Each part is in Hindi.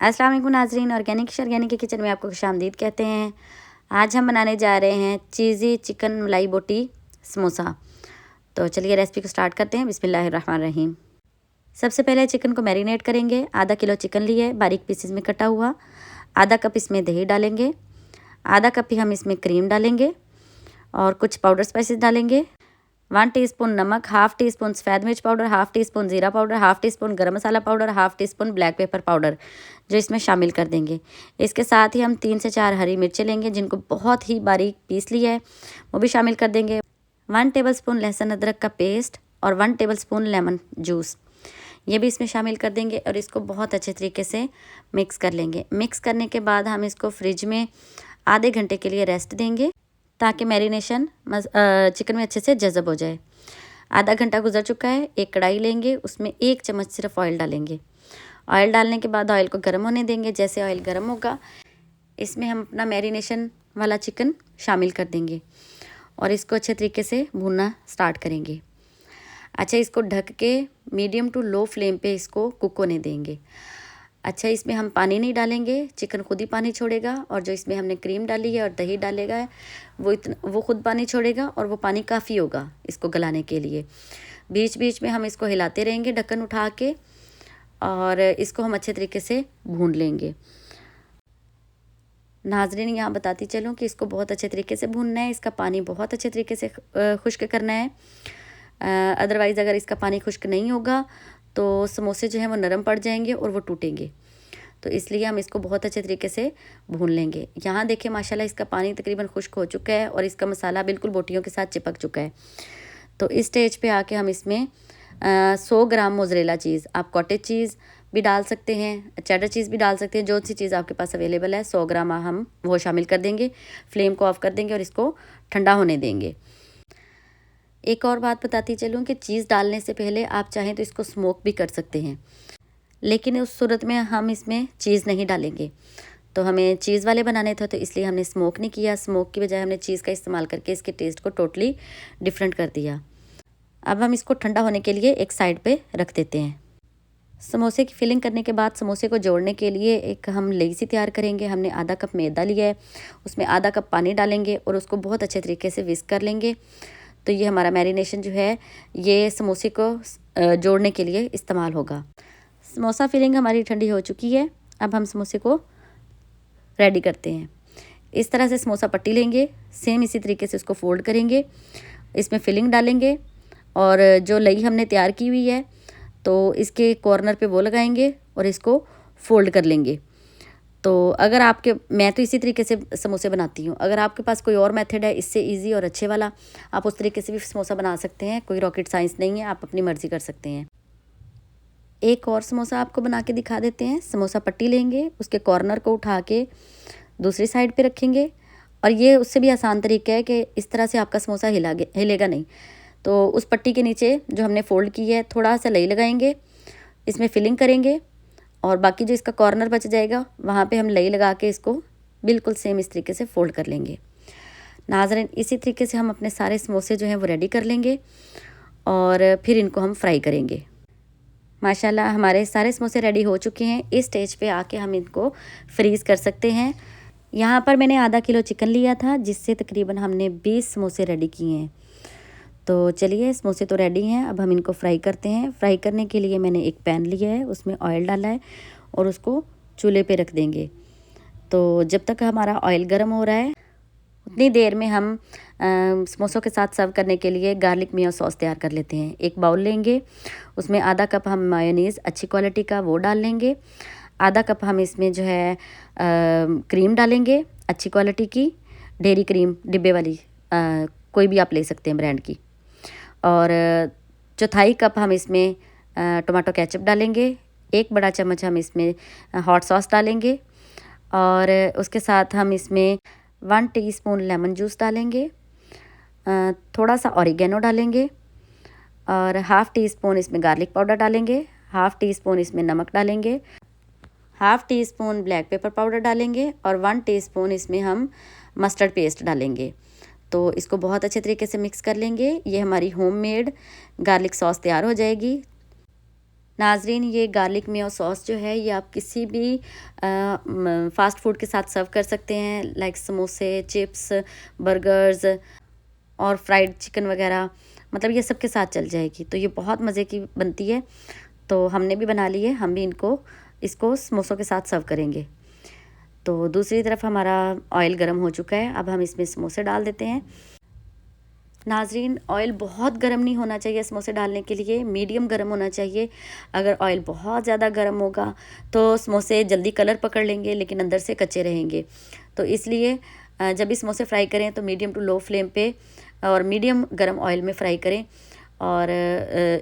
अस्सलाम वालेकुम नाज़रीन, ऑर्गेनिक के किचन में आपको खुशामदीद कहते हैं। आज हम बनाने जा रहे हैं चीज़ी चिकन मलाई बोटी समोसा। तो चलिए रेसिपी को स्टार्ट करते हैं। बिस्मिल्लाहिर्रहमानिर्रहीम। सबसे पहले चिकन को मैरिनेट करेंगे। आधा किलो चिकन लिए बारीक पीसेस में कटा हुआ। आधा कप इसमें दही डालेंगे। आधा कप ही हम इसमें क्रीम डालेंगे और कुछ पाउडर स्पाइसेस डालेंगे। 1 टीस्पून नमक, हाफ़ टी स्पून सफ़ेद मिर्च पाउडर, हाफ़ टी स्पून ज़ीरा powder, half teaspoon garam masala powder, half teaspoon black pepper powder जो इसमें शामिल कर देंगे। इसके साथ ही हम 3 से 4 हरी मिर्चें लेंगे जिनको बहुत ही बारीक पीस लिया है, वो भी शामिल कर देंगे। 1 टेबलस्पून लहसुन अदरक का पेस्ट और 1 टेबलस्पून लेमन जूस ये भी इसमें शामिल कर देंगे और इसको बहुत अच्छे तरीके से मिक्स कर लेंगे। मिक्स करने के बाद हम इसको फ्रिज में आधे घंटे के लिए रेस्ट देंगे ताकि मैरिनेशन चिकन में अच्छे से जज़ब हो जाए। आधा घंटा गुजर चुका है। एक कढ़ाई लेंगे, उसमें 1 चम्मच सिर्फ ऑयल डालेंगे। ऑयल डालने के बाद ऑयल को गर्म होने देंगे। जैसे ऑयल गर्म होगा इसमें हम अपना मैरिनेशन वाला चिकन शामिल कर देंगे और इसको अच्छे तरीके से भूनना स्टार्ट करेंगे। अच्छा, इसको ढक के मीडियम टू लो फ्लेम पे इसको कुक होने देंगे। अच्छा, इसमें हम पानी नहीं डालेंगे, चिकन खुद ही पानी छोड़ेगा और जो इसमें हमने क्रीम डाली है और दही डालेगा वो खुद पानी छोड़ेगा और वो पानी काफ़ी होगा इसको गलाने के लिए। बीच बीच में हम इसको हिलाते रहेंगे ढक्कन उठा के और इसको हम अच्छे तरीके से भून लेंगे। नाज़रीन, यहाँ बताती चलूँ कि इसको बहुत अच्छे तरीके से भूनना है। इसका पानी बहुत अच्छे तरीके से खुश्क करना है। अदरवाइज़ अगर इसका पानी खुश्क नहीं होगा तो समोसे जो हैं वो नरम पड़ जाएंगे और वो टूटेंगे। तो इसलिए हम इसको बहुत अच्छे तरीके से भून लेंगे। यहाँ देखिए माशाल्लाह इसका पानी तकरीबन खुश्क हो चुका है और इसका मसाला बिल्कुल बोटियों के साथ चिपक चुका है। तो इस स्टेज पे आके हम इसमें 100 ग्राम मोज़रेला चीज़, आप कॉटेज चीज़ भी डाल सकते हैं, चेडर चीज़ भी डाल सकते हैं, जो सी चीज़ आपके पास अवेलेबल है 100 ग्राम हम वो शामिल कर देंगे। फ्लेम को ऑफ़ कर देंगे और इसको ठंडा होने देंगे। एक और बात बताती चलूँ कि चीज़ डालने से पहले आप चाहें तो इसको स्मोक भी कर सकते हैं, लेकिन उस सूरत में हम इसमें चीज़ नहीं डालेंगे। तो हमें चीज़ वाले बनाने थे तो इसलिए हमने स्मोक नहीं किया। स्मोक की बजाय हमने चीज़ का इस्तेमाल करके इसके टेस्ट को टोटली डिफरेंट कर दिया। अब हम इसको ठंडा होने के लिए एक साइड पे रख देते हैं। समोसे की फिलिंग करने के बाद समोसे को जोड़ने के लिए एक हम लेई सी तैयार करेंगे। हमने आधा कप मैदा लिया है, उसमें आधा कप पानी डालेंगे और उसको बहुत अच्छे तरीके से विस्क कर लेंगे। तो ये हमारा मैरिनेशन जो है ये समोसे को जोड़ने के लिए इस्तेमाल होगा। समोसा फिलिंग हमारी ठंडी हो चुकी है। अब हम समोसे को रेडी करते हैं। इस तरह से समोसा पट्टी लेंगे, सेम इसी तरीके से उसको फोल्ड करेंगे, इसमें फिलिंग डालेंगे और जो लई हमने तैयार की हुई है तो इसके कॉर्नर पे वो लगाएंगे और इसको फोल्ड कर लेंगे। तो अगर आपके मैं तो इसी तरीके से समोसे बनाती हूँ। अगर आपके पास कोई और मेथड है इससे इजी और अच्छे वाला, आप उस तरीके से भी समोसा बना सकते हैं। कोई रॉकेट साइंस नहीं है, आप अपनी मर्ज़ी कर सकते हैं। एक और समोसा आपको बना के दिखा देते हैं। समोसा पट्टी लेंगे, उसके कॉर्नर को उठा के दूसरी साइड पे रखेंगे और ये उससे भी आसान तरीका है कि इस तरह से आपका समोसा हिलेगा नहीं। तो उस पट्टी के नीचे जो हमने फ़ोल्ड की है थोड़ा सा लई लगाएंगे, इसमें फिलिंग करेंगे और बाकी जो इसका कॉर्नर बच जाएगा वहाँ पे हम लई लगा के इसको बिल्कुल सेम इस तरीके से फ़ोल्ड कर लेंगे। नाज़रीन, इसी तरीके से हम अपने सारे समोसे जो हैं वो रेडी कर लेंगे और फिर इनको हम फ्राई करेंगे। माशाल्लाह हमारे सारे समोसे रेडी हो चुके हैं। इस स्टेज पे आके हम इनको फ्रीज़ कर सकते हैं। यहाँ पर मैंने आधा किलो चिकन लिया था जिससे तकरीबन हमने 20 समोसे रेडी किए हैं। तो चलिए समोसे तो रेडी हैं, अब हम इनको फ्राई करते हैं। फ्राई करने के लिए मैंने एक पैन लिया है, उसमें ऑयल डाला है और उसको चूल्हे पे रख देंगे। तो जब तक हमारा ऑयल गर्म हो रहा है उतनी देर में हम समोसों के साथ सर्व करने के लिए गार्लिक मेयो सॉस तैयार कर लेते हैं। एक बाउल लेंगे, उसमें आधा कप हम मायोनीज़ अच्छी क्वालिटी का वो डाल लेंगे। आधा कप हम इसमें जो है क्रीम डालेंगे अच्छी क्वालिटी की, डेयरी क्रीम डिब्बे वाली, कोई भी आप ले सकते हैं ब्रांड की। और चौथाई कप हम इसमें टोमेटो केचप डालेंगे। एक बड़ा चम्मच हम इसमें हॉट सॉस डालेंगे और उसके साथ हम इसमें 1 टीस्पून लेमन जूस डालेंगे, थोड़ा सा ऑरिगेनो डालेंगे और हाफ़ टी स्पून इसमें गार्लिक पाउडर डालेंगे, हाफ़ टी स्पून इसमें नमक डालेंगे, half teaspoon black pepper powder डालेंगे और 1 टीस्पून इसमें हम मस्टर्ड पेस्ट डालेंगे। तो इसको बहुत अच्छे तरीके से मिक्स कर लेंगे। ये हमारी होममेड गार्लिक सॉस तैयार हो जाएगी। नाजरीन, ये गार्लिक मेयो सॉस जो है ये आप किसी भी फ़ास्ट फूड के साथ सर्व कर सकते हैं, लाइक समोसे, चिप्स, बर्गर्स और फ्राइड चिकन वगैरह, मतलब ये सब के साथ चल जाएगी। तो ये बहुत मज़े की बनती है। तो हमने भी बना ली है, हम भी इसको समोसों के साथ सर्व करेंगे। तो दूसरी तरफ हमारा ऑयल गर्म हो चुका है, अब हम इसमें समोसे डाल देते हैं। नाजरीन, ऑयल बहुत गर्म नहीं होना चाहिए समोसे डालने के लिए, मीडियम गर्म होना चाहिए। अगर ऑयल बहुत ज़्यादा गर्म होगा तो समोसे जल्दी कलर पकड़ लेंगे लेकिन अंदर से कच्चे रहेंगे। तो इसलिए जब भी समोसे फ्राई करें तो मीडियम टू लो फ्लेम पे और मीडियम गर्म ऑयल में फ्राई करें। और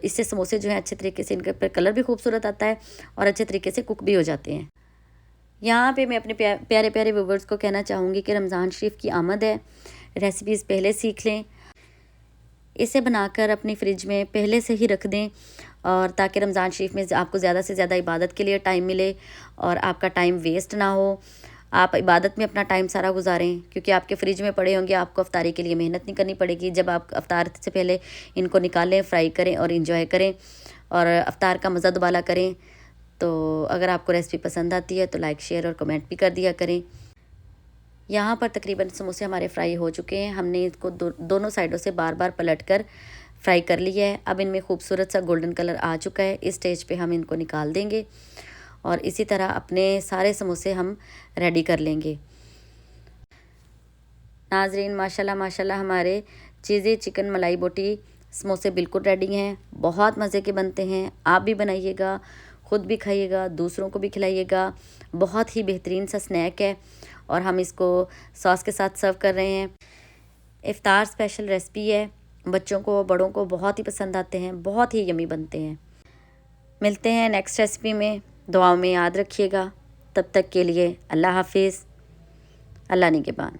इससे समोसे जो हैं अच्छे तरीके से, इनके पर कलर भी खूबसूरत आता है और अच्छे तरीके से कुक भी हो जाते हैं। यहाँ पे मैं अपने प्यारे प्यारे व्यूवर्स को कहना चाहूँगी कि रमज़ान शरीफ की आमद है, रेसिपीज़ पहले सीख लें, इसे बनाकर अपनी फ्रिज में पहले से ही रख दें, और ताकि रमज़ान शरीफ में आपको ज़्यादा से ज़्यादा इबादत के लिए टाइम मिले और आपका टाइम वेस्ट ना हो, आप इबादत में अपना टाइम सारा गुजारें। क्योंकि आपके फ्रिज में पड़े होंगे, आपको अफ्तारी के लिए मेहनत नहीं करनी पड़ेगी। जब आप अफ्तार से पहले इनको निकालें, फ्राई करें और इंजॉय करें और अफ्तार का मज़ा दुबाला करें। तो अगर आपको रेसिपी पसंद आती है तो लाइक, शेयर और कमेंट भी कर दिया करें। यहाँ पर तकरीबन समोसे हमारे फ्राई हो चुके हैं। हमने इसको दोनों साइडों से बार बार पलट कर फ्राई कर लिया है। अब इनमें खूबसूरत सा गोल्डन कलर आ चुका है। इस स्टेज पे हम इनको निकाल देंगे और इसी तरह अपने सारे समोसे हम रेडी कर लेंगे। नाजरीन, माशाल्लाह माशाल्लाह हमारे चीज़ी चिकन मलाई बोटी समोसे बिल्कुल रेडी हैं। बहुत मज़े के बनते हैं, आप भी बनाइएगा, ख़ुद भी खाइएगा, दूसरों को भी खिलाइएगा। बहुत ही बेहतरीन सा स्नैक है और हम इसको सॉस के साथ सर्व कर रहे हैं। इफ़्तार स्पेशल रेसिपी है, बच्चों को बड़ों को बहुत ही पसंद आते हैं, बहुत ही यमी बनते हैं। मिलते हैं नेक्स्ट रेसिपी में, दुआओं में याद रखिएगा। तब तक के लिए अल्लाह हाफिज़, अल्लाह निगहबान।